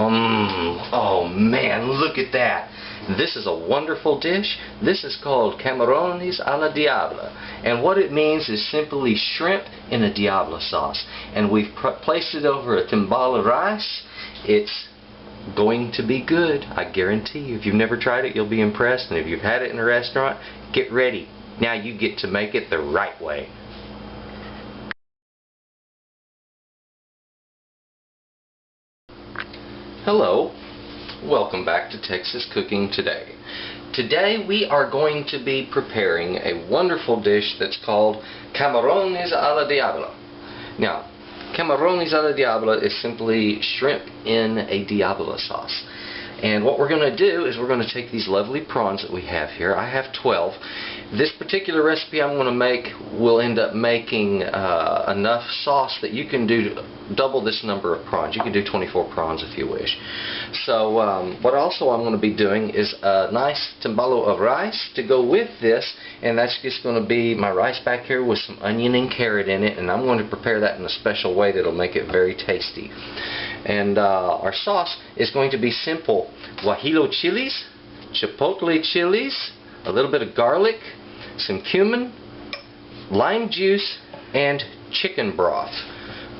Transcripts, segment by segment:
Oh man, look at that. This is a wonderful dish. This is called Camarones a la Diabla. And what it means is simply shrimp in a Diabla sauce. And we've placed it over a timbal of rice. It's going to be good. I guarantee you. If you've never tried it, you'll be impressed. And if you've had it in a restaurant, get ready. Now you get to make it the right way. Hello, welcome back to Texas Cooking Today. Today we are going to be preparing a wonderful dish that's called Camarones a la Diabla. Now, Camarones a la Diabla is simply shrimp in a Diabla sauce. And what we're going to do is we're going to take these lovely prawns that we have here. I have 12. This particular recipe I'm going to make will end up making enough sauce that you can do double this number of prawns. You can do 24 prawns if you wish. So what also I'm going to be doing is a nice timbalo of rice to go with this, and that's just going to be my rice back here with some onion and carrot in it, and I'm going to prepare that in a special way that'll make it very tasty. And our sauce is going to be simple: guajillo chilies, chipotle chilies, a little bit of garlic, some cumin, lime juice, and chicken broth.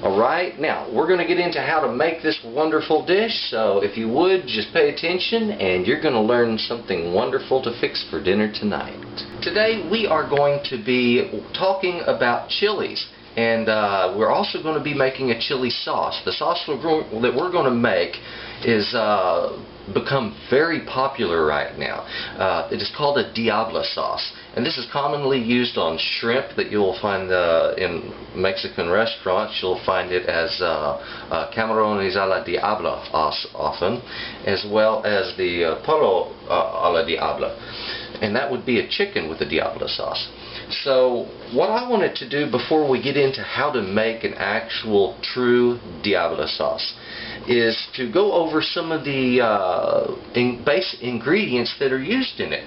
Alright, now we're going to get into how to make this wonderful dish, so if you would, just pay attention and you're going to learn something wonderful to fix for dinner tonight. Today we are going to be talking about chilies. And we're also going to be making a chili sauce. The sauce that we're going to make is become very popular right now. It is called a Diabla sauce, and this is commonly used on shrimp that you'll find in Mexican restaurants. You'll find it as Camarones a la Diabla often, as well as the pollo a la Diabla, and that would be a chicken with a Diabla sauce. So what I wanted to do before we get into how to make an actual true Diabla sauce is to go over some of the base ingredients that are used in it.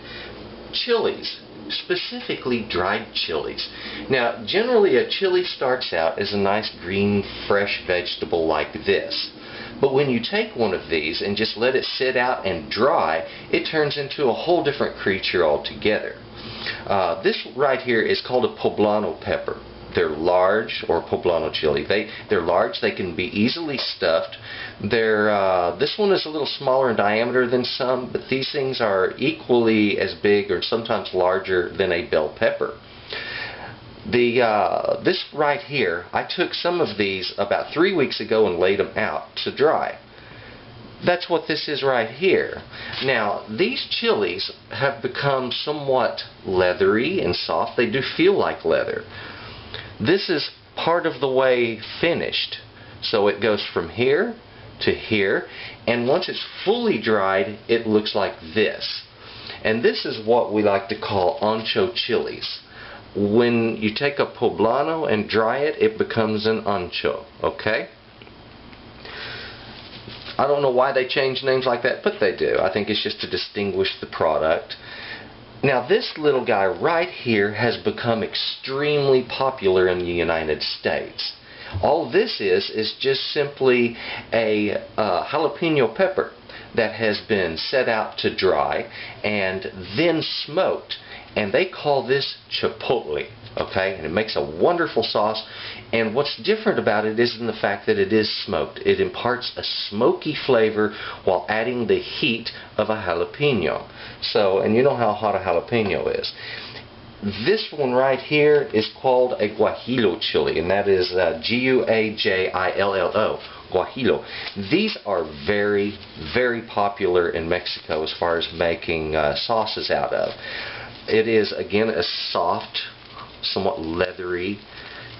Chilies, specifically dried chilies. Now generally a chili starts out as a nice green fresh vegetable like this. But when you take one of these and just let it sit out and dry, it turns into a whole different creature altogether. This right here is called a poblano pepper. They're large, or poblano chili. They're large. They can be easily stuffed. This one is a little smaller in diameter than some, but these things are equally as big or sometimes larger than a bell pepper. This right here, I took some of these about 3 weeks ago and laid them out to dry. That's what this is right here. Now, these chilies have become somewhat leathery and soft. They do feel like leather. This is part of the way finished. So it goes from here to here, and once it's fully dried, it looks like this. And this is what we like to call ancho chilies. When you take a poblano and dry it, it becomes an ancho, okay? I don't know why they change names like that, but they do. I think it's just to distinguish the product. Now this little guy right here has become extremely popular in the United States. All this is just simply a jalapeno pepper that has been set out to dry and then smoked. And they call this chipotle, okay? And it makes a wonderful sauce. And what's different about it is in the fact that it is smoked. It imparts a smoky flavor while adding the heat of a jalapeno. So, and you know how hot a jalapeno is. This one right here is called a guajillo chili, and that is Guajillo, guajillo. These are very, very popular in Mexico as far as making sauces out of. It is, again, a soft, somewhat leathery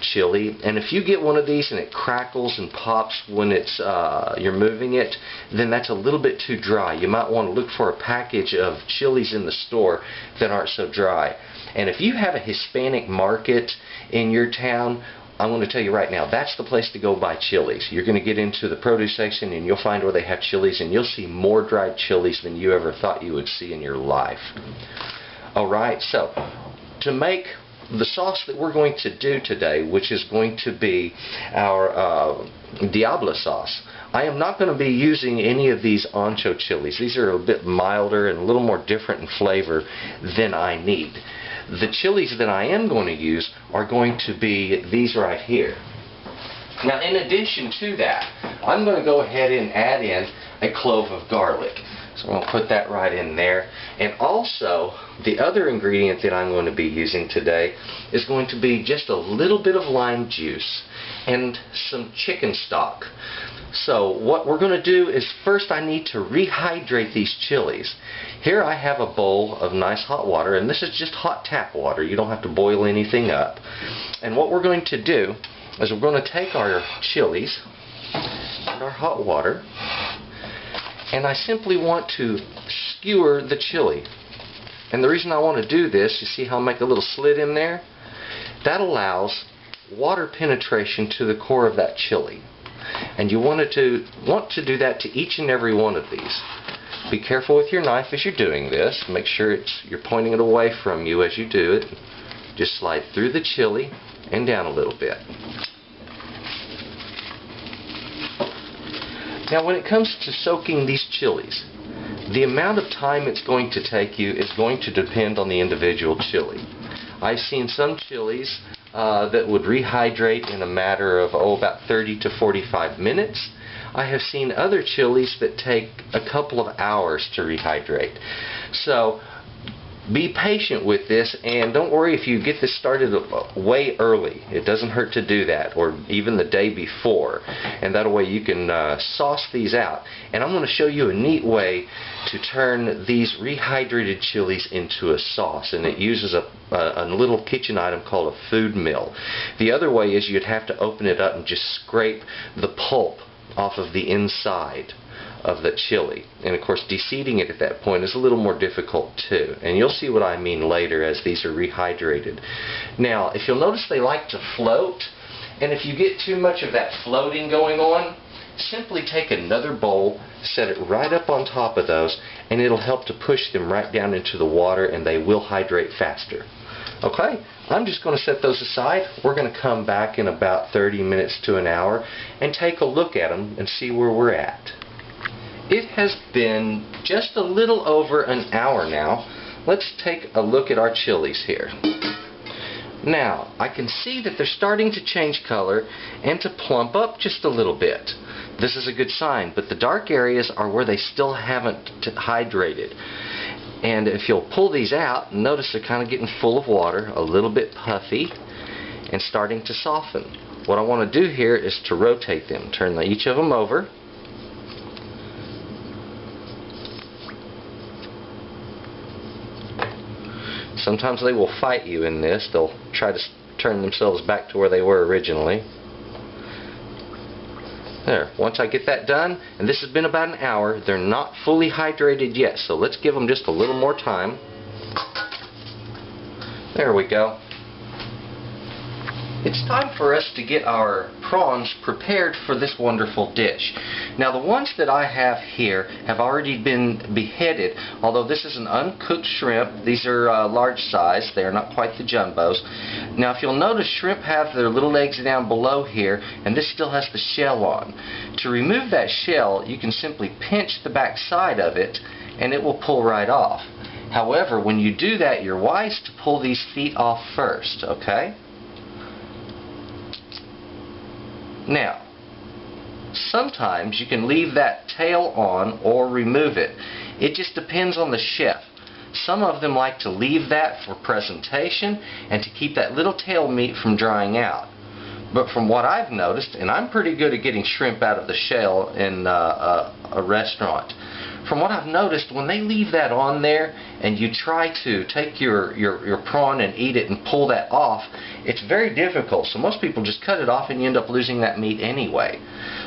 chili, and if you get one of these and it crackles and pops when it's you're moving it, then that's a little bit too dry. You might want to look for a package of chilies in the store that aren't so dry. And if you have a Hispanic market in your town, I'm going to tell you right now, that's the place to go buy chilies. You're going to get into the produce section and you'll find where they have chilies, and you'll see more dried chilies than you ever thought you would see in your life. Alright, so to make the sauce that we're going to do today, which is going to be our Diabla sauce, I am not going to be using any of these ancho chilies. These are a bit milder and a little more different in flavor than I need. The chilies that I am going to use are going to be these right here. Now, in addition to that, I'm going to go ahead and add in a clove of garlic. So I'm going to put that right in there. And also, the other ingredient that I'm going to be using today is going to be just a little bit of lime juice and some chicken stock. So what we're going to do is first I need to rehydrate these chilies. Here I have a bowl of nice hot water, and this is just hot tap water. You don't have to boil anything up. And what we're going to do is we're going to take our chilies and our hot water, and I simply want to skewer the chili. And the reason I want to do this, you see how I make a little slit in there? That allows water penetration to the core of that chili. And you want to do that to each and every one of these. Be careful with your knife as you're doing this. Make sure you're pointing it away from you as you do it. Just slide through the chili and down a little bit. Now, when it comes to soaking these chilies, the amount of time it's going to take you is going to depend on the individual chili. I've seen some chilies that would rehydrate in a matter of about 30 to 45 minutes. I have seen other chilies that take a couple of hours to rehydrate. So be patient with this, and don't worry if you get this started way early. It doesn't hurt to do that, or even the day before, and that way you can sauce these out. And I'm going to show you a neat way to turn these rehydrated chilies into a sauce, and it uses a little kitchen item called a food mill. The other way is you'd have to open it up and just scrape the pulp off of the inside of the chili, and of course deseeding it at that point is a little more difficult too, and you'll see what I mean later as these are rehydrated. Now, if you'll notice, they like to float, and if you get too much of that floating going on, simply take another bowl, set it right up on top of those, and it'll help to push them right down into the water, and they will hydrate faster. Okay, I'm just going to set those aside. We're going to come back in about 30 minutes to an hour and take a look at them and see where we're at. It has been just a little over an hour now. Let's take a look at our chilies here. Now, I can see that they're starting to change color and to plump up just a little bit. This is a good sign, but the dark areas are where they still haven't hydrated. And if you'll pull these out, notice they're kind of getting full of water, a little bit puffy, and starting to soften. What I want to do here is to rotate them. Turn each of them over. Sometimes they will fight you in this. They'll try to turn themselves back to where they were originally. There. Once I get that done, and this has been about an hour, they're not fully hydrated yet, so let's give them just a little more time. There we go. It's time for us to get our prawns prepared for this wonderful dish. Now, the ones that I have here have already been beheaded, although this is an uncooked shrimp. These are large size. They are not quite the jumbos. Now, if you'll notice, shrimp have their little legs down below here, and this still has the shell on. To remove that shell, you can simply pinch the back side of it, and it will pull right off. However, when you do that, you're wise to pull these feet off first, okay? Now, sometimes you can leave that tail on or remove it. It just depends on the chef. Some of them like to leave that for presentation and to keep that little tail meat from drying out. But from what I've noticed, and I'm pretty good at getting shrimp out of the shell in a restaurant, from what I've noticed, when they leave that on there and you try to take your prawn and eat it and pull that off, it's very difficult. So most people just cut it off and you end up losing that meat anyway.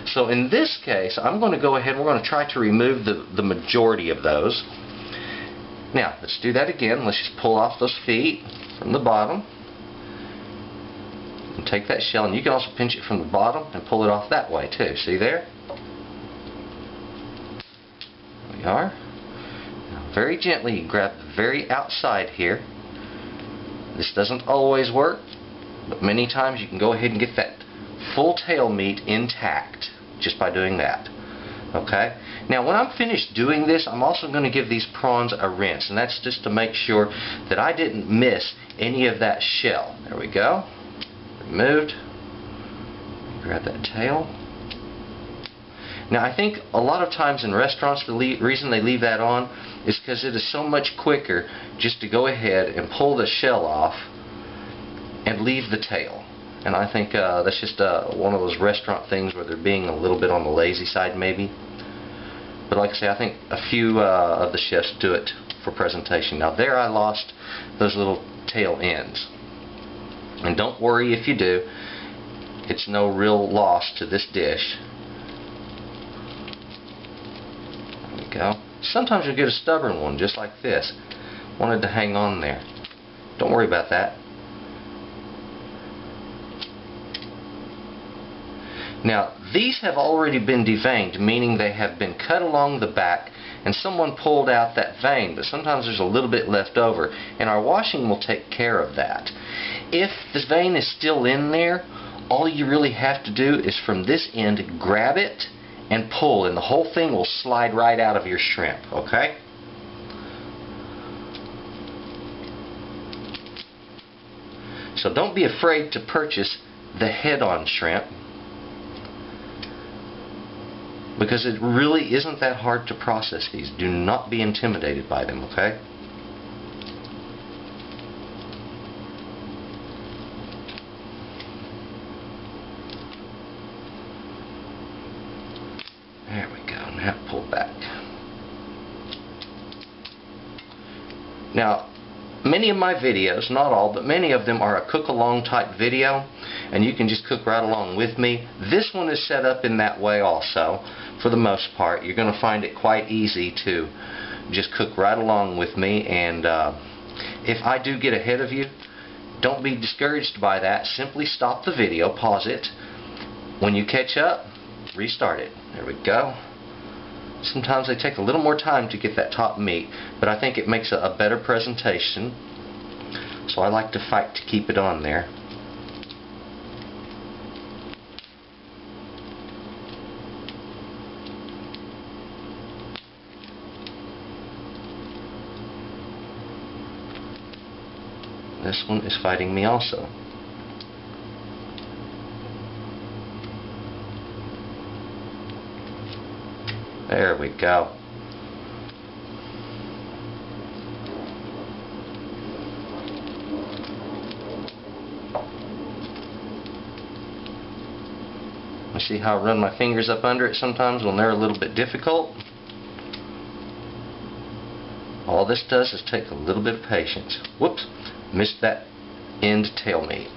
So in this case, I'm going to go ahead and we're going to try to remove the majority of those. Now, let's do that again. Let's just pull off those feet from the bottom. And take that shell, and you can also pinch it from the bottom and pull it off that way too. See there? There we are. Now, very gently, you grab the very outside here. This doesn't always work, but many times you can go ahead and get that full tail meat intact just by doing that. Okay? Now when I'm finished doing this, I'm also going to give these prawns a rinse, and that's just to make sure that I didn't miss any of that shell. There we go. Removed. Grab that tail. Now I think a lot of times in restaurants the reason they leave that on is because it is so much quicker just to go ahead and pull the shell off and leave the tail. And I think that's just one of those restaurant things where they're being a little bit on the lazy side maybe. But like I say, I think a few of the chefs do it for presentation. Now there I lost those little tail ends. And don't worry if you do. It's no real loss to this dish. There we go. Sometimes you'll get a stubborn one just like this. Wanted to hang on there. Don't worry about that. Now these have already been deveined, meaning they have been cut along the back and someone pulled out that vein, but sometimes there's a little bit left over, and our washing will take care of that. If the vein is still in there, all you really have to do is from this end grab it and pull, and the whole thing will slide right out of your shrimp. Okay? So don't be afraid to purchase the head-on shrimp, because it really isn't that hard to process these. Do not be intimidated by them, okay? There we go. Now pull back. Now, many of my videos, not all, but many of them are a cook-along type video, and you can just cook right along with me. This one is set up in that way also. For the most part, you're going to find it quite easy to just cook right along with me, and if I do get ahead of you, don't be discouraged by that. Simply stop the video, pause it. When you catch up, restart it. There we go. Sometimes they take a little more time to get that top meat, but I think it makes a better presentation, so I like to fight to keep it on there. This one is fighting me also. There we go. You see how I run my fingers up under it sometimes when they're a little bit difficult? All this does is take a little bit of patience. Whoops, missed that end tail meat.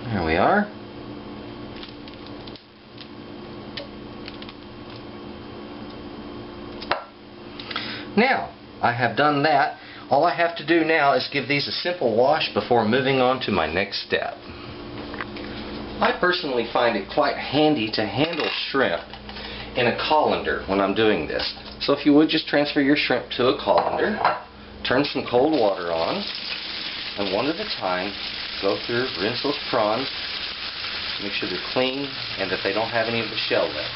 There we are. Now, I have done that. All I have to do now is give these a simple wash before moving on to my next step. I personally find it quite handy to handle shrimp in a colander when I'm doing this. So if you would just transfer your shrimp to a colander, turn some cold water on, and one at a time go through, rinse those prawns, make sure they're clean and that they don't have any of the shell left.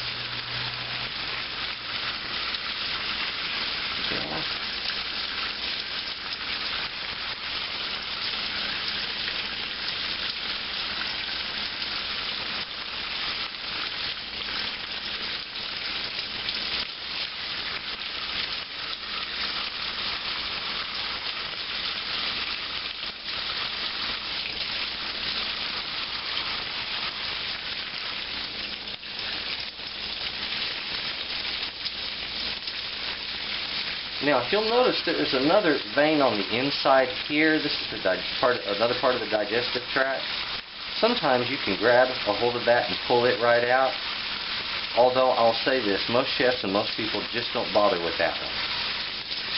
Now, if you'll notice, there is another vein on the inside here. This is another part of the digestive tract. Sometimes you can grab a hold of that and pull it right out. Although I'll say this, most chefs and most people just don't bother with that one.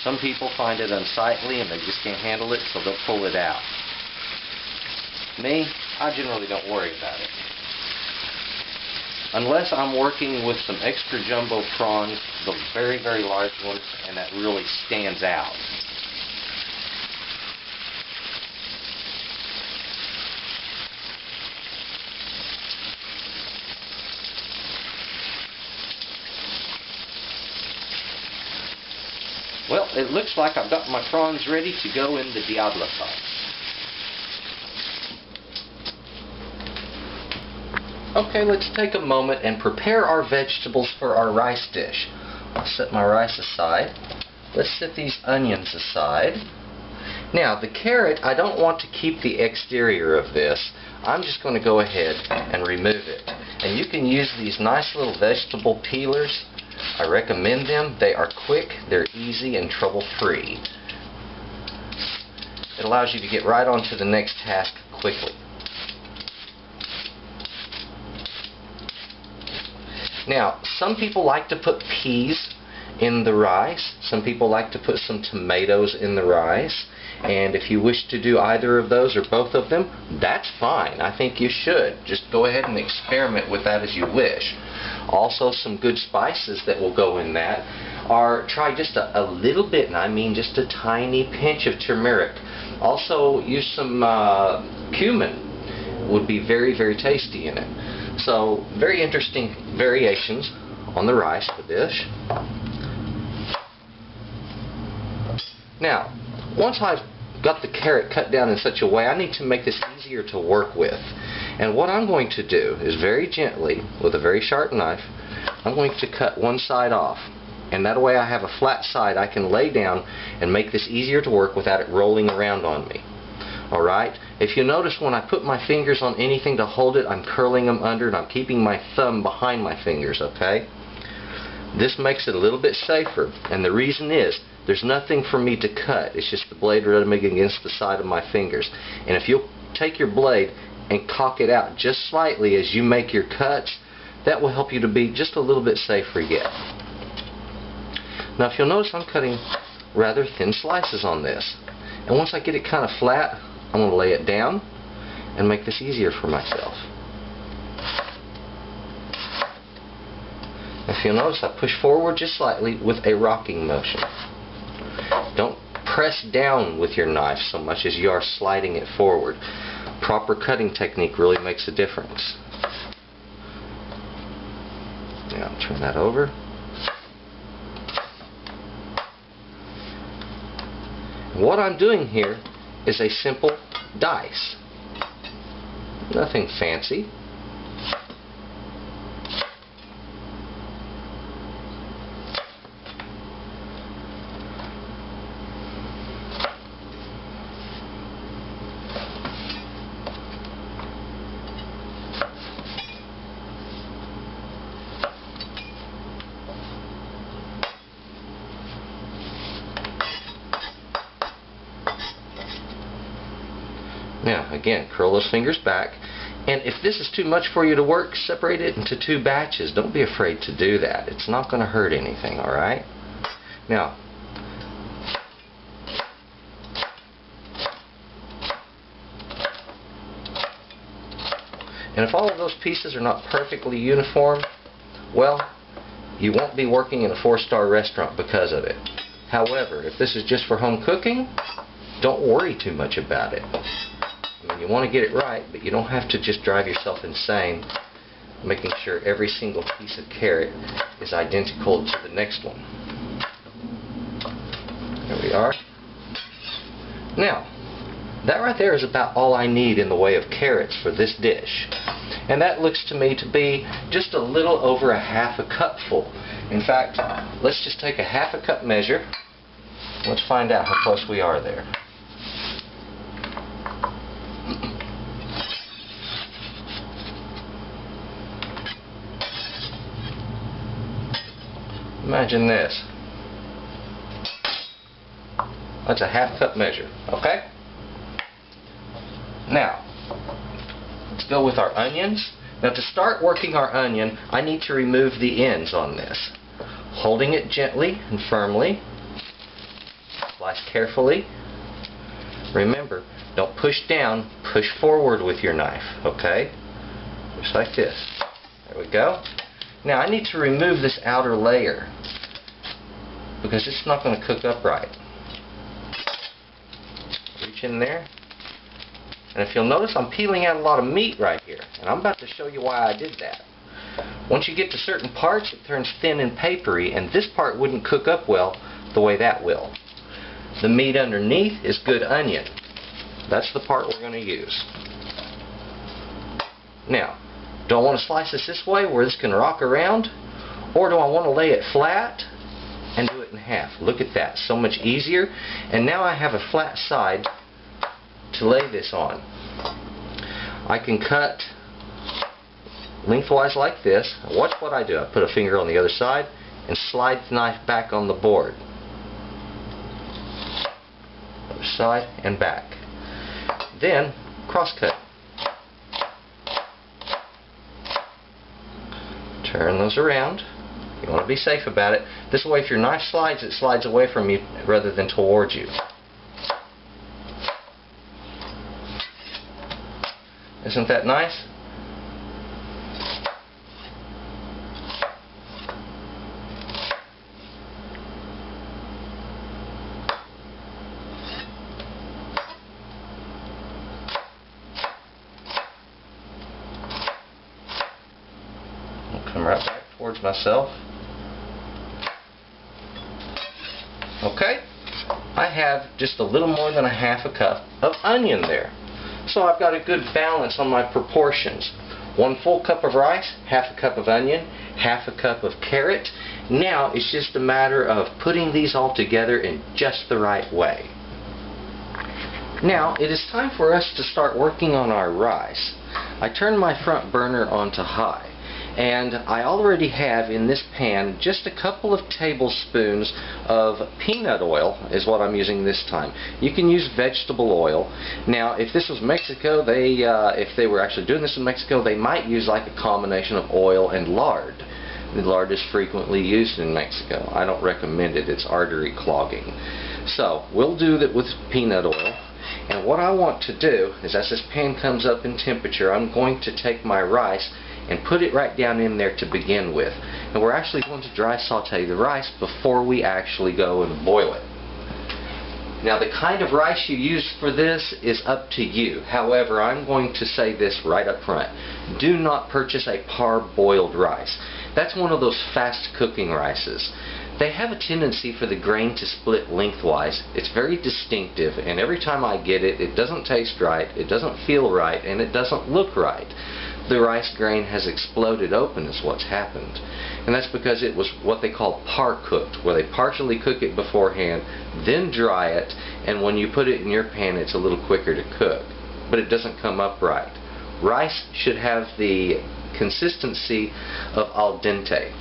Some people find it unsightly and they just can't handle it, so they'll pull it out. Me, I generally don't worry about it. Unless I'm working with some extra jumbo prawns, the very, very large ones, and that really stands out. Well, it looks like I've got my prawns ready to go in the Diabla sauce. Okay, let's take a moment and prepare our vegetables for our rice dish. I'll set my rice aside. Let's set these onions aside. Now, the carrot, I don't want to keep the exterior of this. I'm just going to go ahead and remove it. And you can use these nice little vegetable peelers. I recommend them. They are quick, they're easy, and trouble-free. It allows you to get right on to the next task quickly. Now, some people like to put peas in the rice. Some people like to put some tomatoes in the rice. And if you wish to do either of those or both of them, that's fine. I think you should. Just go ahead and experiment with that as you wish. Also, some good spices that will go in that are, try just a little bit, and I mean just a tiny pinch of turmeric. Also, use some cumin. Would be very, very tasty in it. So, very interesting variations on the rice for dish. Now, once I've got the carrot cut down in such a way, I need to make this easier to work with. And what I'm going to do is very gently, with a very sharp knife, I'm going to cut one side off. And that way I have a flat side I can lay down and make this easier to work without it rolling around on me. Alright? If you notice, when I put my fingers on anything to hold it, I'm curling them under and I'm keeping my thumb behind my fingers, okay? This makes it a little bit safer, and the reason is there's nothing for me to cut. It's just the blade rubbing against the side of my fingers. And if you'll take your blade and cock it out just slightly as you make your cuts, that will help you to be just a little bit safer yet. Now, if you'll notice, I'm cutting rather thin slices on this. And once I get it kind of flat, I'm going to lay it down and make this easier for myself. If you'll notice, I push forward just slightly with a rocking motion. Don't press down with your knife so much as you are sliding it forward. Proper cutting technique really makes a difference. Now, turn that over. What I'm doing here is a simple dice. Nothing fancy. Now, again, curl those fingers back. And if this is too much for you to work, separate it into 2 batches. Don't be afraid to do that. It's not going to hurt anything, alright? Now, and if all of those pieces are not perfectly uniform, well, you won't be working in a 4-star restaurant because of it. However, if this is just for home cooking, don't worry too much about it. I mean, you want to get it right, but you don't have to just drive yourself insane making sure every single piece of carrot is identical to the next one. There we are. Now, that right there is about all I need in the way of carrots for this dish. And that looks to me to be just a little over a half a cupful. In fact, let's just take a half a cup measure. Let's find out how close we are there. Imagine this. That's a half cup measure, okay? Now, let's go with our onions. Now, to start working our onion, I need to remove the ends on this. Holding it gently and firmly, Slice carefully. Remember, don't push down, push forward with your knife, okay? Just like this. There we go. Now I need to remove this outer layer because it's not going to cook up right. Reach in there. And if you'll notice, I'm peeling out a lot of meat right here. And I'm about to show you why I did that. Once you get to certain parts, it turns thin and papery, and this part wouldn't cook up well the way that will. The meat underneath is good onion. That's the part we're going to use. Now, do I want to slice this way where this can rock around? Or do I want to lay it flat and do it in half? Look at that, so much easier. And now I have a flat side to lay this on. I can cut lengthwise like this. Watch what I do. I put a finger on the other side and slide the knife back on the board. Other side and back. Then cross cut. Turn those around. You want to be safe about it. This way, if your knife slides, it slides away from you rather than towards you. Isn't that nice? I'll come right back towards myself. Okay, I have just a little more than a half a cup of onion there. So I've got a good balance on my proportions. 1 full cup of rice, half a cup of onion, half a cup of carrot. Now it's just a matter of putting these all together in just the right way. Now it is time for us to start working on our rice. I turned my front burner onto high. And I already have in this pan just a couple of tablespoons of peanut oil is what I'm using this time. You can use vegetable oil. Now if this was Mexico, if they were actually doing this in Mexico, they might use like a combination of oil and lard. The lard is frequently used in Mexico. I don't recommend it. It's artery clogging. So we'll do that with peanut oil. And what I want to do is as this pan comes up in temperature, I'm going to take my rice and put it right down in there to begin with. And we're actually going to dry saute the rice before we actually go and boil it. Now the kind of rice you use for this is up to you. However, I'm going to say this right up front. Do not purchase a parboiled rice. That's one of those fast cooking rices. They have a tendency for the grain to split lengthwise. It's very distinctive, and every time I get it, it doesn't taste right, it doesn't feel right, and it doesn't look right. The rice grain has exploded open is what's happened. And that's because it was what they call par-cooked, where they partially cook it beforehand, then dry it, and when you put it in your pan it's a little quicker to cook. But it doesn't come up right. Rice should have the consistency of al dente.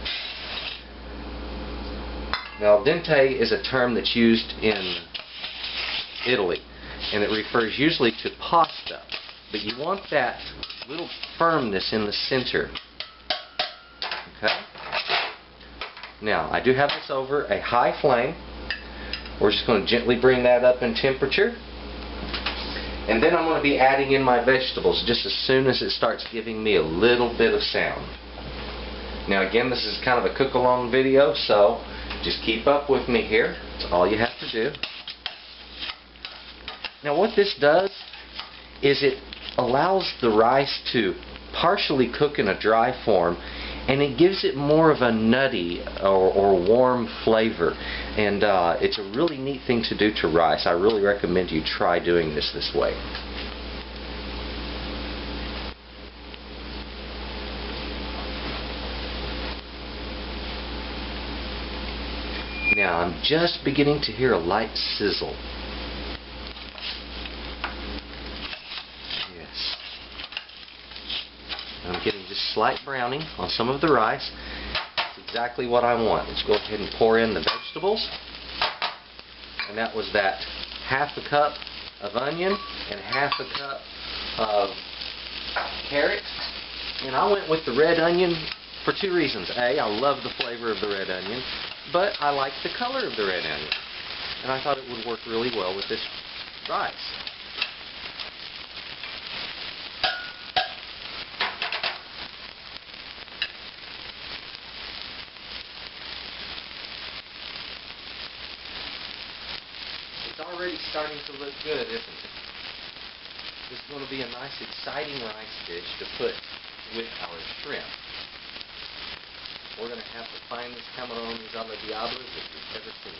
Now al dente is a term that's used in Italy, and it refers usually to pasta. But you want that little firmness in the center. Okay? Now, I do have this over a high flame. We're just going to gently bring that up in temperature. And then I'm going to be adding in my vegetables just as soon as it starts giving me a little bit of sound. Now again, this is kind of a cook-along video, so just keep up with me here. That's all you have to do. Now what this does is it allows the rice to partially cook in a dry form, and it gives it more of a nutty or warm flavor, and it's a really neat thing to do to rice. I really recommend you try doing this way. Now I'm just beginning to hear a light sizzle. I'm getting just slight browning on some of the rice. That's exactly what I want. Let's go ahead and pour in the vegetables. And that was that half a cup of onion and half a cup of carrot. And I went with the red onion for two reasons. A, I love the flavor of the red onion, but I like the color of the red onion. and I thought it would work really well with this rice. It's already starting to look good, isn't it? This is going to be a nice, exciting rice dish to put with our shrimp. We're going to have the finest Camarones a la Diabla that you've ever seen.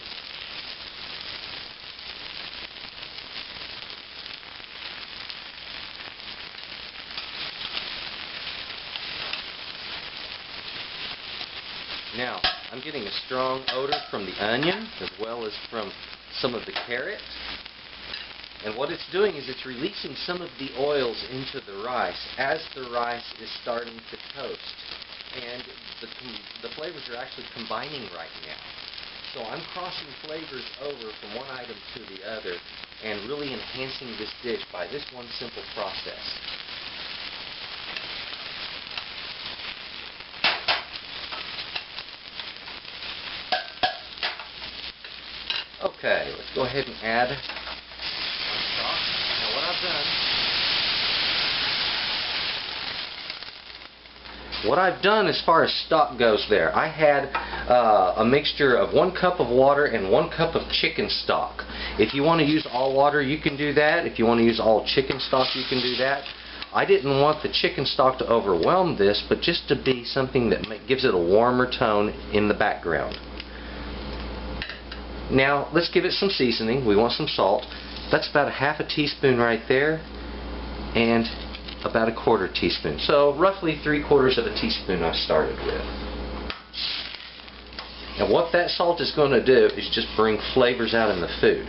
Now, I'm getting a strong odor from the onion as well as from some of the carrot. And what it's doing is it's releasing some of the oils into the rice as the rice is starting to toast. And the flavors are actually combining right now. So I'm crossing flavors over from one item to the other and really enhancing this dish by this one simple process. Okay, let's go ahead and add my stock. Now what I've done as far as stock goes there, I had a mixture of 1 cup of water and 1 cup of chicken stock. If you want to use all water, you can do that. If you want to use all chicken stock, you can do that. I didn't want the chicken stock to overwhelm this, but just to be something that gives it a warmer tone in the background. Now, let's give it some seasoning. We want some salt. That's about a ½ teaspoon right there, and about a ¼ teaspoon. So, roughly 3/4 teaspoon I started with. And what that salt is going to do is just bring flavors out in the food.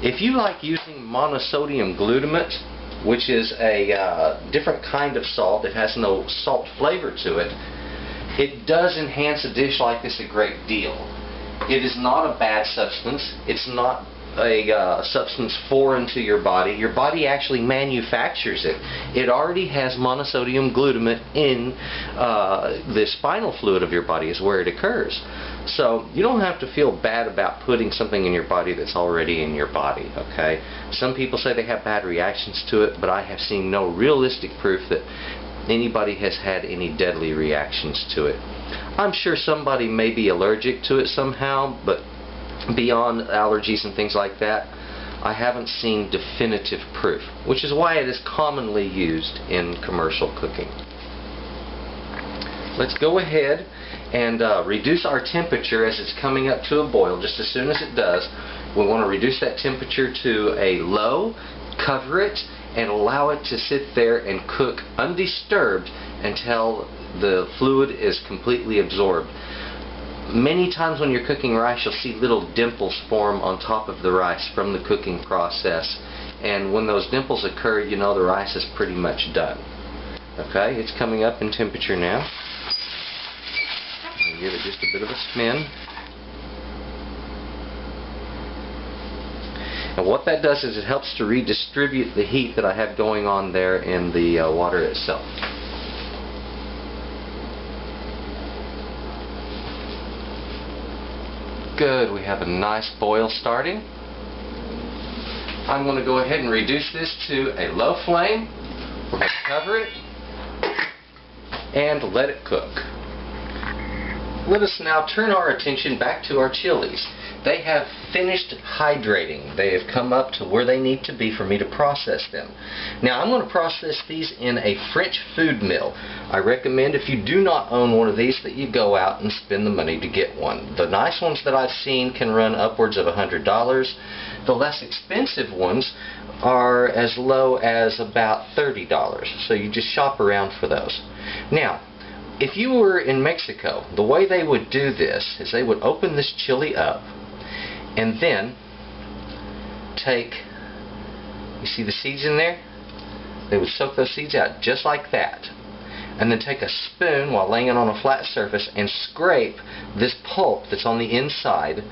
If you like using monosodium glutamate, which is a different kind of salt, it has no salt flavor to it, it does enhance a dish like this a great deal. It is not a bad substance. It's not a substance foreign to your body. Your body actually manufactures it. It already has monosodium glutamate in the spinal fluid of your body is where it occurs. So you don't have to feel bad about putting something in your body that's already in your body, okay? Some people say they have bad reactions to it, but I have seen no realistic proof that anybody has had any deadly reactions to it. I'm sure somebody may be allergic to it somehow, but beyond allergies and things like that, I haven't seen definitive proof, which is why it is commonly used in commercial cooking. Let's go ahead and reduce our temperature as it's coming up to a boil. Just as soon as it does, we want to reduce that temperature to a low, cover it, and allow it to sit there and cook undisturbed until the fluid is completely absorbed. Many times when you're cooking rice, you'll see little dimples form on top of the rice from the cooking process. And when those dimples occur, you know the rice is pretty much done. Okay, it's coming up in temperature now. I'll give it just a bit of a spin. And what that does is it helps to redistribute the heat that I have going on there in the water itself. Good, we have a nice boil starting. I'm going to go ahead and reduce this to a low flame. We're going to cover it and let it cook. Let us now turn our attention back to our chilies. They have finished hydrating. They have come up to where they need to be for me to process them. Now I'm going to process these in a French food mill. I recommend if you do not own one of these that you go out and spend the money to get one. The nice ones that I've seen can run upwards of $100. The less expensive ones are as low as about $30. So you just shop around for those. Now, if you were in Mexico, the way they would do this is they would open this chili up and then take, you see the seeds in there? They would soak those seeds out just like that. And then take a spoon while laying it on a flat surface and scrape this pulp that's on the inside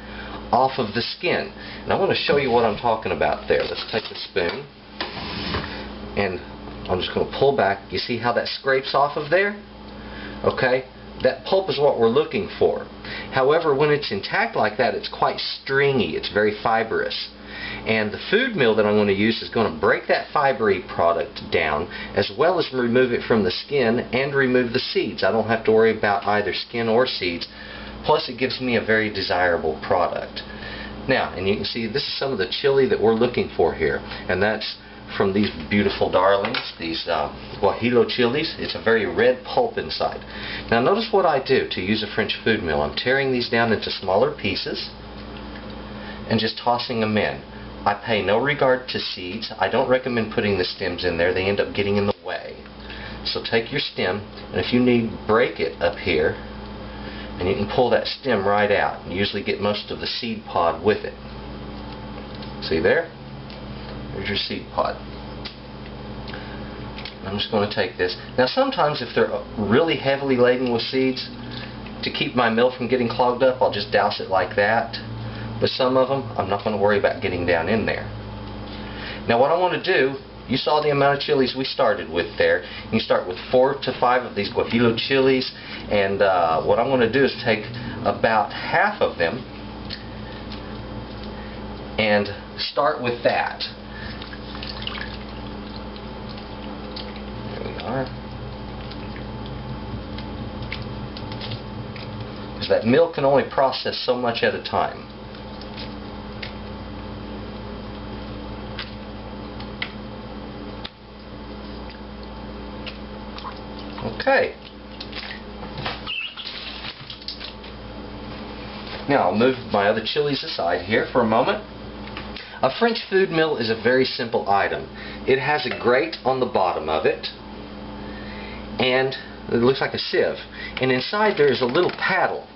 off of the skin. And I want to show you what I'm talking about there. Let's take the spoon and I'm just going to pull back. You see how that scrapes off of there? Okay, That pulp is what we're looking for. However, when it's intact like that, it's quite stringy. It's very fibrous. And the food mill that I'm going to use is going to break that fibery product down, as well as remove it from the skin and remove the seeds. I don't have to worry about either skin or seeds. Plus, it gives me a very desirable product. Now, and you can see this is some of the chili that we're looking for here. And that's from these beautiful darlings, these guajillo chilies. It's a very red pulp inside. Now, notice what I do to use a French food mill. I'm tearing these down into smaller pieces and just tossing them in. I pay no regard to seeds. I don't recommend putting the stems in there. They end up getting in the way. So take your stem, and if you need, break it up here, and you can pull that stem right out and usually get most of the seed pod with it. See there? There's your seed pod. I'm just going to take this. Now sometimes if they're really heavily laden with seeds, to keep my mill from getting clogged up, I'll just douse it like that. But some of them, I'm not going to worry about getting down in there. Now what I want to do, you saw the amount of chilies we started with there. You start with 4 to 5 of these guajillo chilies, and what I'm going to do is take about half of them and start with that. There we are. Because that mill can only process so much at a time. Okay. Now I'll move my other chilies aside here for a moment. A French food mill is a very simple item. It has a grate on the bottom of it, and it looks like a sieve. And inside there is a little paddle.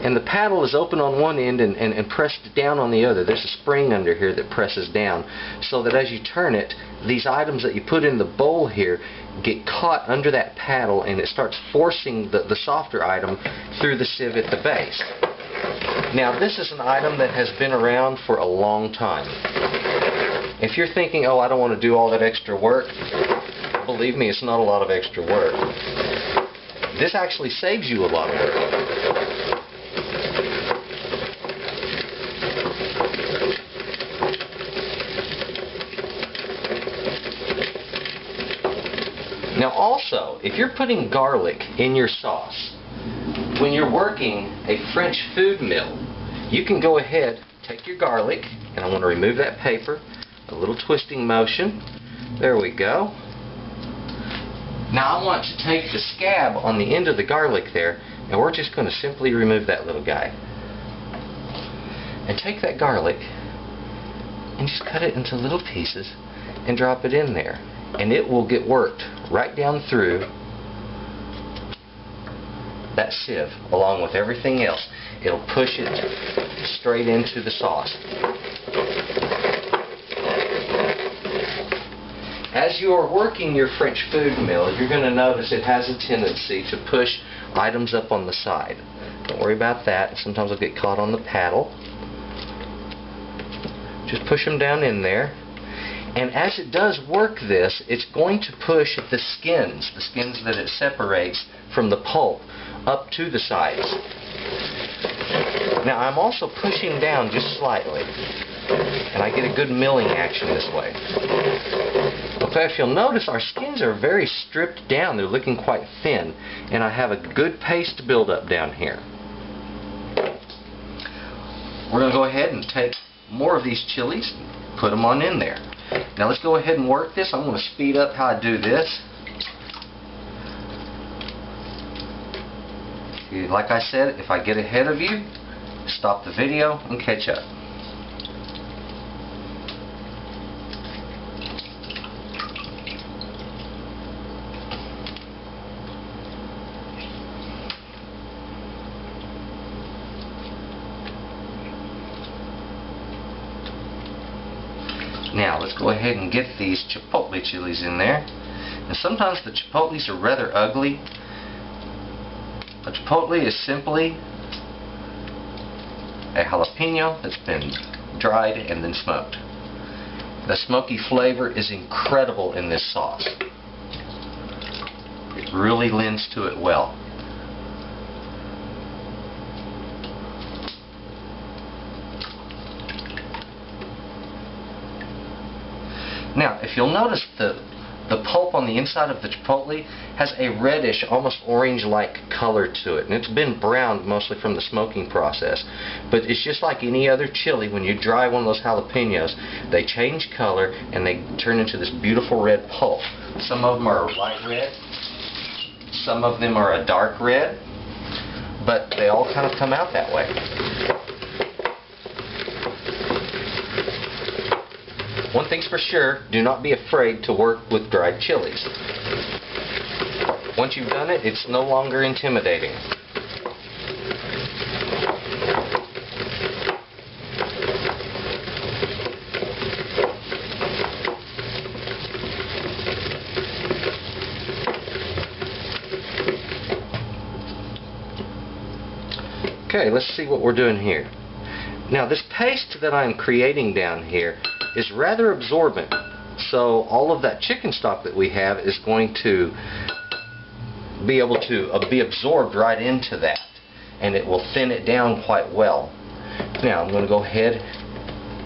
And the paddle is open on one end and pressed down on the other. There's a spring under here that presses down, so that as you turn it, these items that you put in the bowl here get caught under that paddle, and it starts forcing the softer item through the sieve at the base. Now this is an item that has been around for a long time. If you're thinking, oh, I don't want to do all that extra work, believe me, it's not a lot of extra work. This actually saves you a lot of work. Now also, if you're putting garlic in your sauce, when you're working a French food mill, you can go ahead, take your garlic, and I want to remove that paper, a little twisting motion. There we go. Now I want to take the scab on the end of the garlic there, and we're just going to simply remove that little guy. And take that garlic and just cut it into little pieces and drop it in there. And it will get worked right down through that sieve along with everything else. It'll push it straight into the sauce. As you are working your French food mill, you're going to notice it has a tendency to push items up on the side. Don't worry about that. Sometimes they'll get caught on the paddle. Just push them down in there. And as it does work this, it's going to push the skins that it separates from the pulp, up to the sides. Now I'm also pushing down just slightly, and I get a good milling action this way. Okay, if you'll notice, our skins are very stripped down. They're looking quite thin, and I have a good paste buildup down here. We're going to go ahead and take more of these chilies, put them on in there. Now let's go ahead and work this. I'm going to speed up how I do this. Like I said, if I get ahead of you, stop the video and catch up. Now let's go ahead and get these chipotle chilies in there. And sometimes the chipotles are rather ugly. A chipotle is simply a jalapeno that's been dried and then smoked. The smoky flavor is incredible in this sauce. It really lends to it well. Now, if you'll notice, the pulp on the inside of the chipotle has a reddish, almost orange-like color to it, and it's been browned mostly from the smoking process. But it's just like any other chili. When you dry one of those jalapenos, they change color and they turn into this beautiful red pulp. Some of them are a light red, some of them are a dark red, but they all kind of come out that way. One thing's for sure, do not be afraid to work with dried chilies. Once you've done it, it's no longer intimidating. Okay, let's see what we're doing here. Now, this paste that I'm creating down here is rather absorbent, so all of that chicken stock that we have is going to be able to be absorbed right into that, and it will thin it down quite well. Now I'm going to go ahead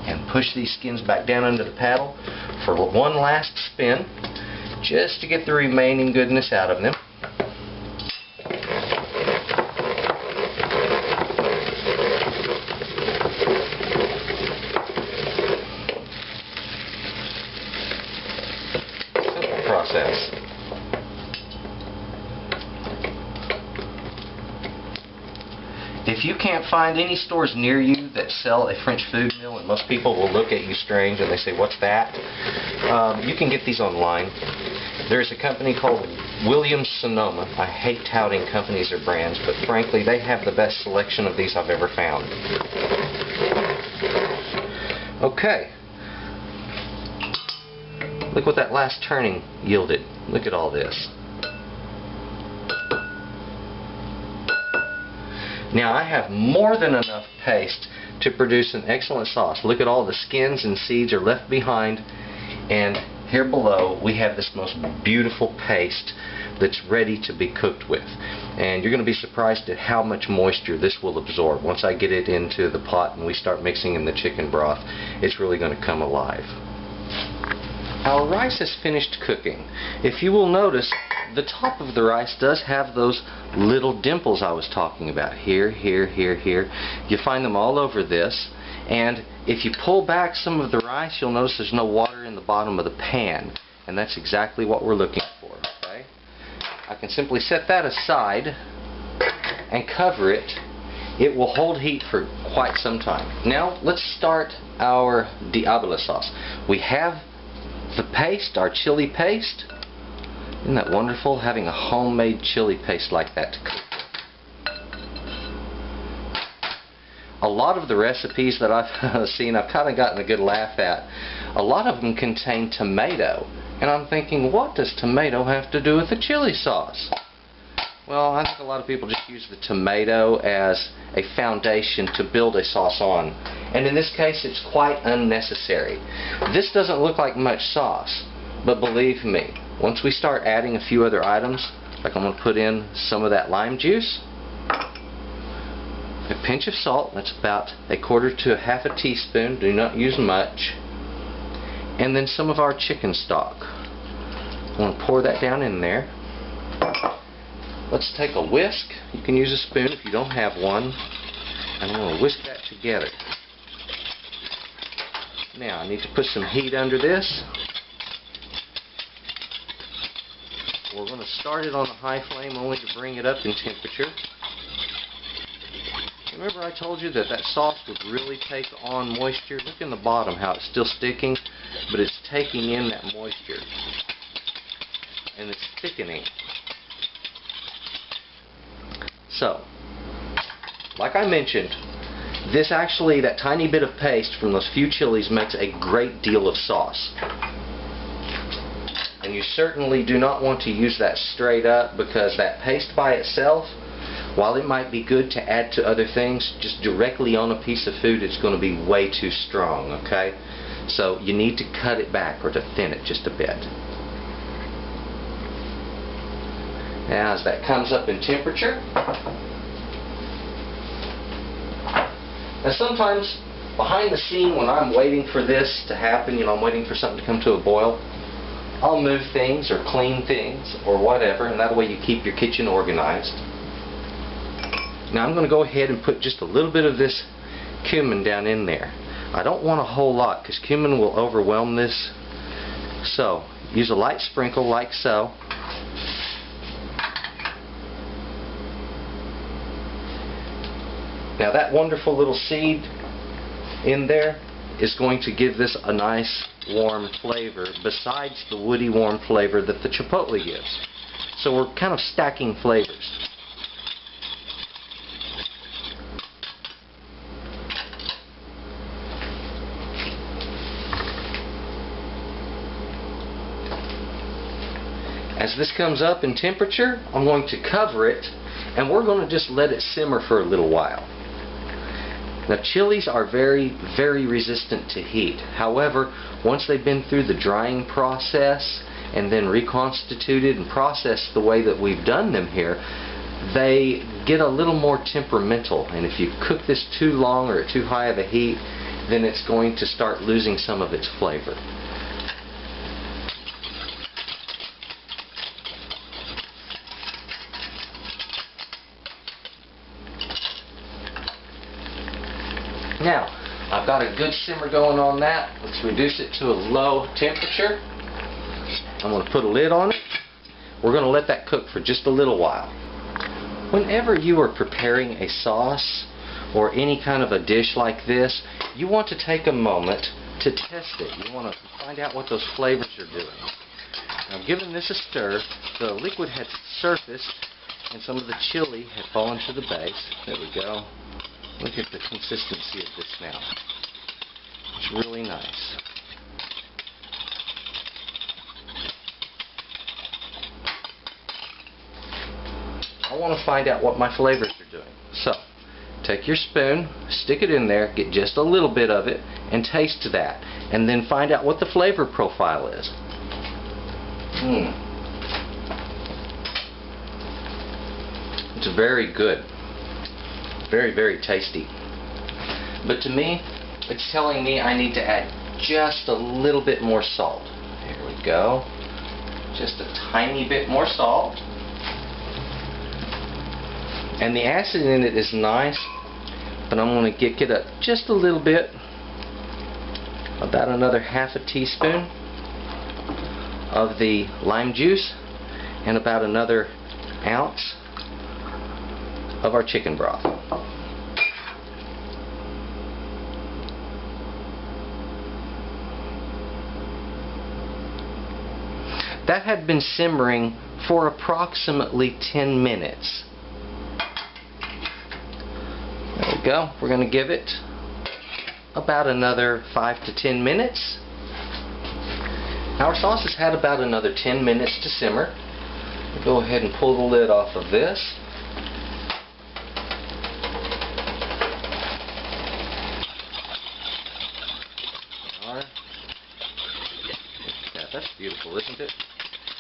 and push these skins back down under the paddle for one last spin, just to get the remaining goodness out of them. Process. If you can't find any stores near you that sell a French food meal, and most people will look at you strange and they say, "What's that?" You can get these online. There's a company called Williams Sonoma. I hate touting companies or brands, but frankly they have the best selection of these I've ever found. Okay. Look what that last turning yielded. Look at all this. Now I have more than enough paste to produce an excellent sauce. Look at all the skins and seeds are left behind, and here below we have this most beautiful paste that's ready to be cooked with. And you're going to be surprised at how much moisture this will absorb. Once I get it into the pot and we start mixing in the chicken broth, it's really going to come alive. Our rice has finished cooking. If you will notice, the top of the rice does have those little dimples I was talking about. Here, here, here, here. You find them all over this. And if you pull back some of the rice, you'll notice there's no water in the bottom of the pan. And that's exactly what we're looking for. Okay? I can simply set that aside and cover it. It will hold heat for quite some time. Now, let's start our Diabla sauce. We have the paste, our chili paste. Isn't that wonderful, having a homemade chili paste like that to cook? A lot of the recipes that I've seen, I've kind of gotten a good laugh at. A lot of them contain tomato, and I'm thinking, what does tomato have to do with the chili sauce? Well, I think a lot of people just use the tomato as a foundation to build a sauce on. And in this case, it's quite unnecessary. This doesn't look like much sauce, but believe me, once we start adding a few other items, like I'm going to put in some of that lime juice, a pinch of salt, that's about 1/4 to 1/2 teaspoon, do not use much, and then some of our chicken stock. I'm going to pour that down in there. Let's take a whisk. You can use a spoon if you don't have one. And I'm going to whisk that together. Now I need to put some heat under this. We're going to start it on a high flame only to bring it up in temperature. Remember I told you that that sauce would really take on moisture? Look in the bottom how it's still sticking, but it's taking in that moisture. And it's thickening. So, like I mentioned, this actually, that tiny bit of paste from those few chilies makes a great deal of sauce. And you certainly do not want to use that straight up, because that paste by itself, while it might be good to add to other things, just directly on a piece of food it's going to be way too strong, okay? So you need to cut it back or to thin it just a bit. Now as that comes up in temperature, now sometimes behind the scene, when I'm waiting for this to happen, I'm waiting for something to come to a boil, I'll move things or clean things or whatever, and that way you keep your kitchen organized. Now I'm going to go ahead and put just a little bit of this cumin down in there. I don't want a whole lot because cumin will overwhelm this. So use a light sprinkle like so. Now that wonderful little seed in there is going to give this a nice warm flavor besides the woody warm flavor that the chipotle gives. So we're kind of stacking flavors. As this comes up in temperature, I'm going to cover it and we're going to just let it simmer for a little while. Now chilies are very, very resistant to heat. However, once they've been through the drying process and then reconstituted and processed the way that we've done them here, they get a little more temperamental. And if you cook this too long or at too high of a heat, then it's going to start losing some of its flavor. Now, I've got a good simmer going on that. Let's reduce it to a low temperature. I'm going to put a lid on it. We're going to let that cook for just a little while. Whenever you are preparing a sauce or any kind of a dish like this, you want to take a moment to test it. You want to find out what those flavors are doing. Now, giving this a stir, the liquid had surfaced and some of the chili had fallen to the base. There we go. Look at the consistency of this now. It's really nice. I want to find out what my flavors are doing. So, take your spoon, stick it in there, get just a little bit of it, and taste that. And then find out what the flavor profile is. It's very good. Very, very tasty. But to me, it's telling me I need to add just a little bit more salt. Here we go. Just a tiny bit more salt. And the acid in it is nice, but I'm going to kick it up just a little bit. About another half a teaspoon of the lime juice and about another ounce of our chicken broth. That had been simmering for approximately 10 minutes. There we go. We're going to give it about another 5 to 10 minutes. Our sauce has had about another 10 minutes to simmer. We'll go ahead and pull the lid off of this. That's beautiful, isn't it?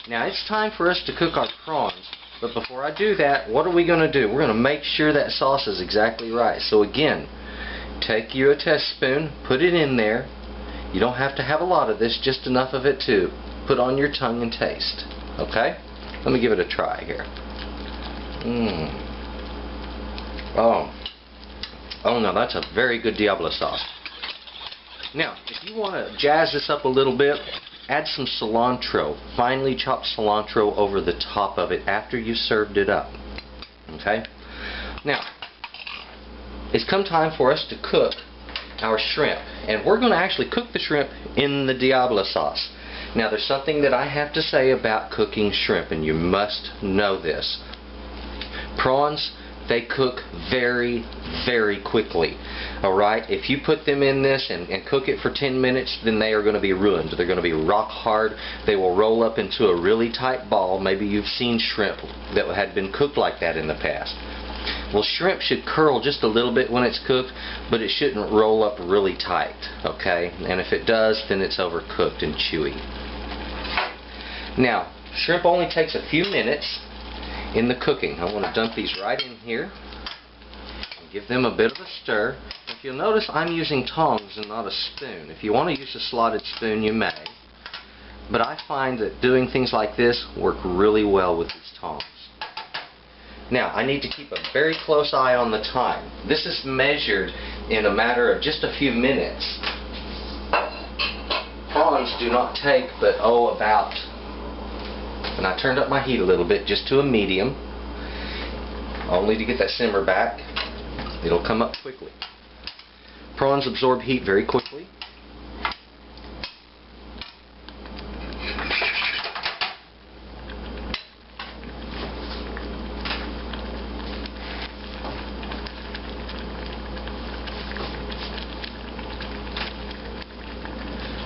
Now it's time for us to cook our prawns, but before I do that, what are we going to do? We're going to make sure that sauce is exactly right. So again, take you a test spoon, put it in there. You don't have to have a lot of this, just enough of it to put on your tongue and taste. Okay? Let me give it a try here. Oh no, that's a very good Diabla sauce. Now, if you want to jazz this up a little bit, add some cilantro, finely chopped cilantro over the top of it after you served it up. Okay? Now, it's come time for us to cook our shrimp. And we're going to actually cook the shrimp in the Diabla sauce. Now, there's something that I have to say about cooking shrimp, and you must know this. Prawns, they cook very, very quickly. Alright, if you put them in this and cook it for 10 minutes, then they are going to be ruined. They're going to be rock hard. They will roll up into a really tight ball. Maybe you've seen shrimp that had been cooked like that in the past. Well, shrimp should curl just a little bit when it's cooked, but it shouldn't roll up really tight. Okay, and if it does, then it's overcooked and chewy. Now, shrimp only takes a few minutes in the cooking. I want to dump these right in here and give them a bit of a stir. And if you'll notice, I'm using tongs and not a spoon. If you want to use a slotted spoon, you may. But I find that doing things like this work really well with these tongs. Now, I need to keep a very close eye on the time. This is measured in a matter of just a few minutes. Prawns do not take but, about... And I turned up my heat a little bit, just to a medium. Only to get that simmer back. It'll come up quickly. Prawns absorb heat very quickly.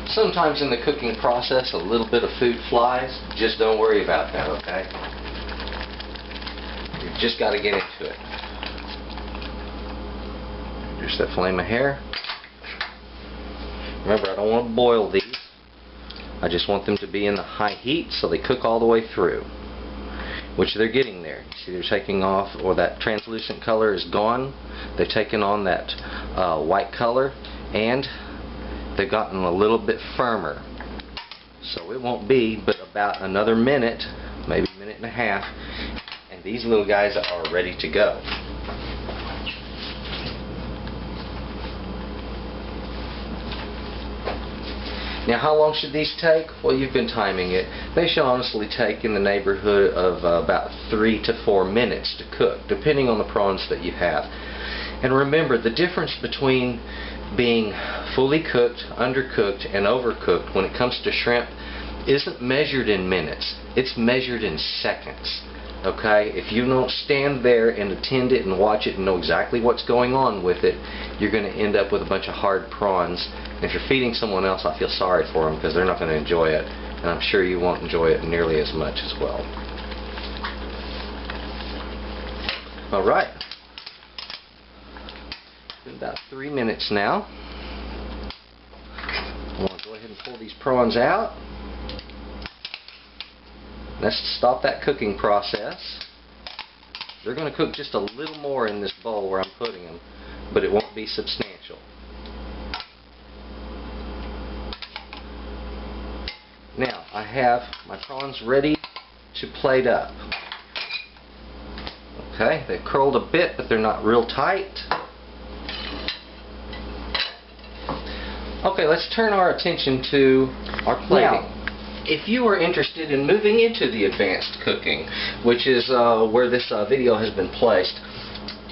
Sometimes in the cooking process a little bit of food flies. Just don't worry about that, okay? You've just got to get into it. Just that flame of hair. Remember, I don't want to boil these. I just want them to be in the high heat so they cook all the way through. Which they're getting there. See, they're taking off, or that translucent color is gone. They've taken on that white color, and they've gotten a little bit firmer. So it won't be but about another minute, maybe a minute and a half, and these little guys are ready to go. Now, how long should these take? Well, you've been timing it. They should honestly take in the neighborhood of about 3 to 4 minutes to cook, depending on the prawns that you have. And remember, the difference between being fully cooked, undercooked, and overcooked when it comes to shrimp isn't measured in minutes. It's measured in seconds. Okay? If you don't stand there and attend it and watch it and know exactly what's going on with it, you're going to end up with a bunch of hard prawns. And if you're feeding someone else, I feel sorry for them because they're not going to enjoy it. And I'm sure you won't enjoy it nearly as much as well. Alright. Been about 3 minutes now. I want to go ahead and pull these prawns out. Let's stop that cooking process. They're going to cook just a little more in this bowl where I'm putting them, but it won't be substantial. Now, I have my prawns ready to plate up. Okay, they've curled a bit, but they're not real tight. Okay, let's turn our attention to our plating. Now, if you are interested in moving into the advanced cooking, which is where this video has been placed,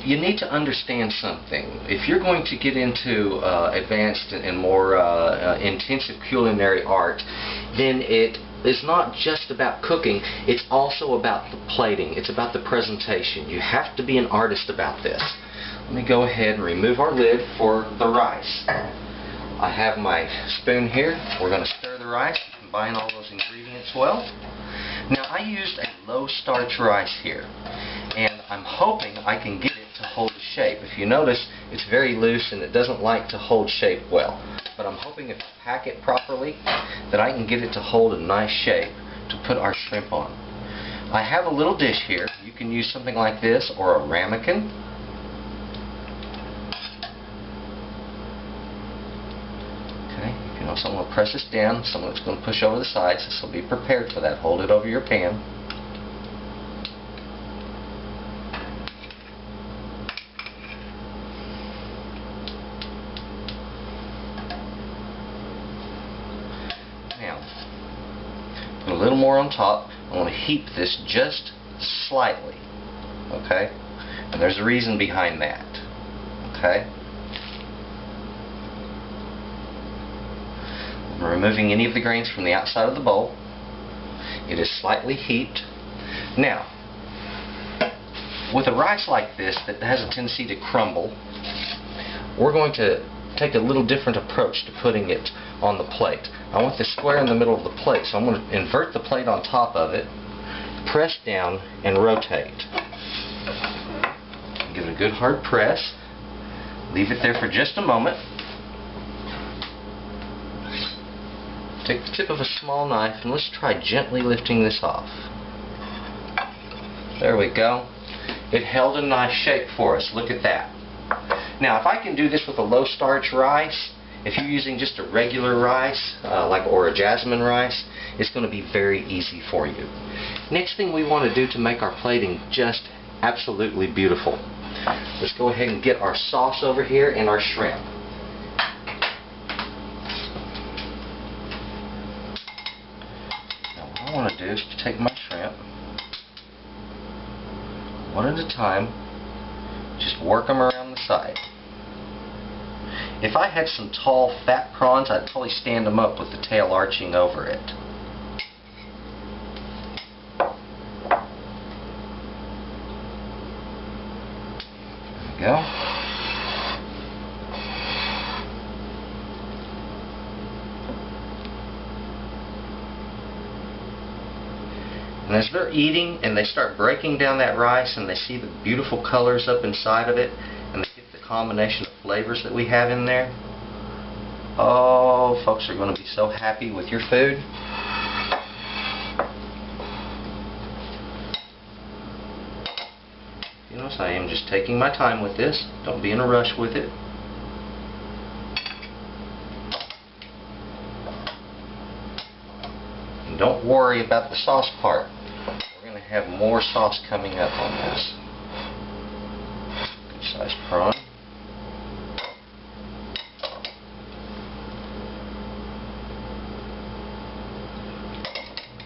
you need to understand something. If you're going to get into advanced and more intensive culinary art, then it is not just about cooking, it's also about the plating. It's about the presentation. You have to be an artist about this. Let me go ahead and remove our lid for the rice. I have my spoon here. We're going to stir the rice, combine all those ingredients well. Now, I used a low starch rice here, and I'm hoping I can get it to hold the shape. If you notice, it's very loose and it doesn't like to hold shape well. But I'm hoping if I pack it properly that I can get it to hold a nice shape to put our shrimp on. I have a little dish here. You can use something like this or a ramekin. Okay, if you know someone will press this down, someone that's going to push over the sides, so be prepared for that. Hold it over your pan. Put a little more on top. I want to heat this just slightly. Okay? And there's a reason behind that. Okay? I'm removing any of the grains from the outside of the bowl. It is slightly heaped. Now, with a rice like this that has a tendency to crumble, we're going to take a little different approach to putting it on the plate. I want this square in the middle of the plate, so I'm going to invert the plate on top of it, press down, and rotate. Give it a good hard press. Leave it there for just a moment. Take the tip of a small knife and let's try gently lifting this off. There we go. It held a nice shape for us. Look at that. Now, if I can do this with a low starch rice, if you're using just a regular rice, or a jasmine rice, it's going to be very easy for you. Next thing we want to do to make our plating just absolutely beautiful, let's go ahead and get our sauce over here and our shrimp. Now, what I want to do is to take my shrimp, one at a time, just work them around the side. If I had some tall, fat prawns, I'd probably stand them up with the tail arching over it. There we go. And as they're eating and they start breaking down that rice and they see the beautiful colors up inside of it, and they get the combination of flavors that we have in there, oh, folks are going to be so happy with your food. You know, so I am just taking my time with this. Don't be in a rush with it. And don't worry about the sauce part. We're going to have more sauce coming up on this. Good sized prawn.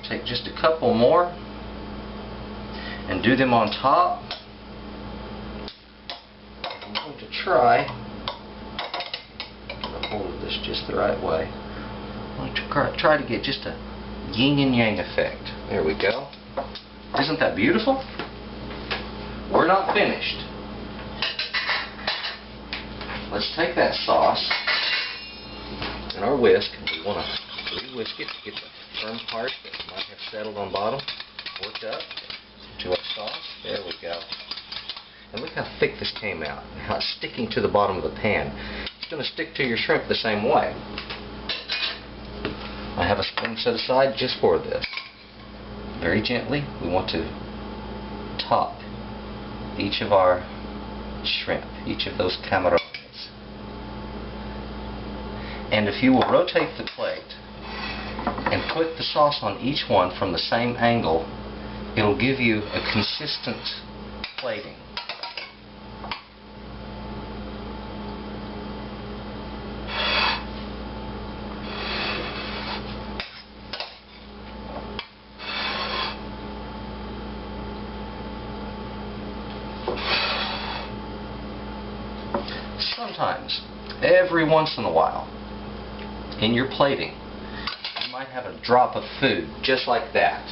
Take just a couple more and do them on top. I'm going to try get a hold of this just the right way. I'm going to try to get just a yin and yang effect. There we go. Isn't that beautiful? We're not finished. Let's take that sauce and our whisk. We want to re-whisk it to get the firm part that might have settled on bottom worked up to our sauce. There we go. And look how thick this came out and how it's sticking to the bottom of the pan. It's going to stick to your shrimp the same way. I have a spoon set aside just for this. Very gently, we want to top each of our shrimp, each of those camarones. And if you will rotate the plate and put the sauce on each one from the same angle, it'll give you a consistent plating. Sometimes, every once in a while, in your plating, you might have a drop of food just like that.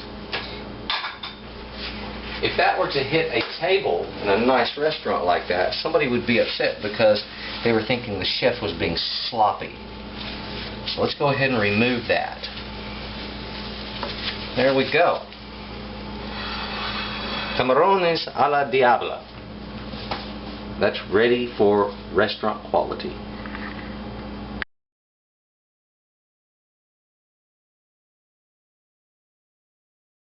If that were to hit a table in a nice restaurant like that, somebody would be upset because they were thinking the chef was being sloppy. So let's go ahead and remove that. There we go. Camarones a la Diabla. That's ready for restaurant quality.